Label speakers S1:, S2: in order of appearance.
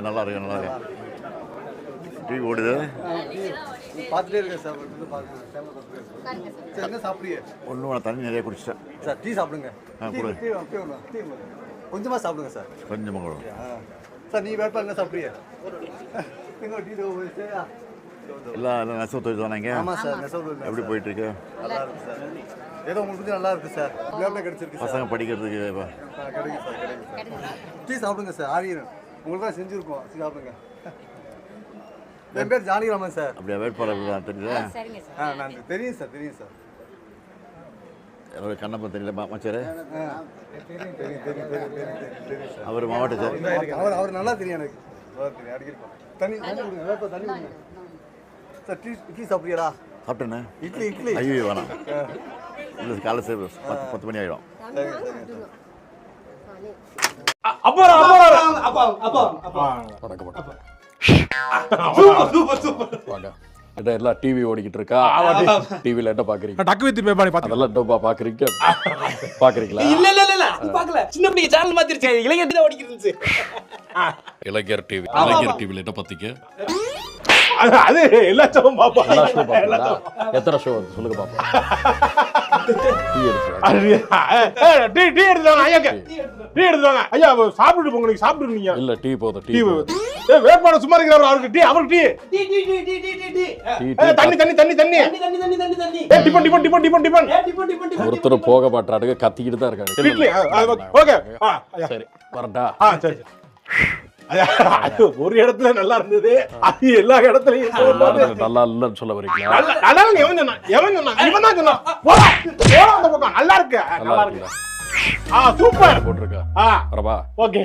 S1: நல்லா இருக்கு நல்லா இருக்கு. டிவி ஓடுது.
S2: பார்த்துட்டே இருக்கேன் சார். என்ன சாப்பிடுங்க?
S1: ஒன்றும் தண்ணி நிறைய குடிச்சிட்டேன்
S2: சார். டீ சாப்பிடுங்க. கொஞ்சமாக சாப்பிடுங்க சார்.
S1: கொஞ்சமாக கூட
S2: சார். நீ வேட்பா என்ன சாப்பிடுங்க?
S1: எல்லாம் எல்லாம் நெசவு தொழில் தானேங்க?
S2: ஆமாம் சார். நெசவு தொழில்
S1: எப்படி போயிட்டு இருக்கு?
S2: நல்லா இருக்கு சார். ஏதோ உங்களுக்கு நல்லா இருக்கு சார். வேலை கிடைச்சிருக்கு.
S1: பசங்க படிக்கிறதுக்கு
S2: கிடைக்கும் சார். கிடைக்கும். டீ சாப்பிடுங்க சார். ஆரியன் உங்களுக்கு தான் செஞ்சுருக்கோம். சாப்பிடுங்க. என் பேர் ஜானகிராமன் சார்.
S1: அப்படியா? வேட்பாளர் தெரியுதா?
S2: நான் தெரியும் சார். தெரியும் சார்.
S1: கண்ணப்பன் தெரியல மச்சாரு?
S2: தெரியும்.
S1: அவர் மாவட்ட சார்.
S2: அவர் நல்லா தெரியும் எனக்கு. அடிக்கிறோம். தண்ணி கொடுங்க சார். டீ சாப்பிடுறியாடா?
S1: சாப்பிட்டேண்ணே.
S2: இட்லி.
S1: ஐயோ வேணாம். இல்லை காலை சேர் 10 மணி ஆகிடும்.
S3: எல்லாம் டிவி ஓடிக்கிட்டு இருக்கா? டிவில என்ன பாக்குறீங்க?
S4: டக்கு வித் பேபாடி பாத்து
S3: அதெல்லாம் டோபா பாக்குறீங்க? பாக்குறீங்களா?
S5: இல்ல பாக்கல. சின்ன பிள்ளை சேனல் மாத்திருச்சு. இளைஞர் தான் ஓடிக்கிட்டு இருந்துச்சு.
S3: இளைஞர் டிவி. இளைஞர் டிவில என்ன பாத்தீங்க?
S4: அது எல்லா ஷோவும் பாப்பா.
S3: எல்லா ஷோ பாப்பீங்களா? எத்தனை ஷோ வருது சொல்லுங்க பாப்போம்.
S4: டீ எடுத்துவாங்க ஐயா. டீ எடுத்துவாங்க ஐயா. சாப்பிட்டு போங்க. நீங்க சாப்பிடுறீங்க.
S3: இல்ல டீ போதும். டீ
S4: வேட்பாளர் சும்மா இருக்கிறாரு. அவருக்கு டீ. அவருக்கு டீ. தண்ணி.
S3: ஒருத்தர் போக மாட்டாருங்க. கத்திக்கிட்டு தான் இருக்காங்க.
S4: ஓகே
S3: சரி வரட்டா?
S4: சரி. ஒரு இடத்துல நல்லா இருந்தது. அது எல்லா இடத்துலயும்
S3: நல்லா இல்லன்னு சொல்ல வரீங்களா?
S4: நல்லா இருக்கு.
S3: நல்லா இருக்குல்ல?
S4: சூப்பர்
S3: போட்டிருக்கா?
S4: ஓகே.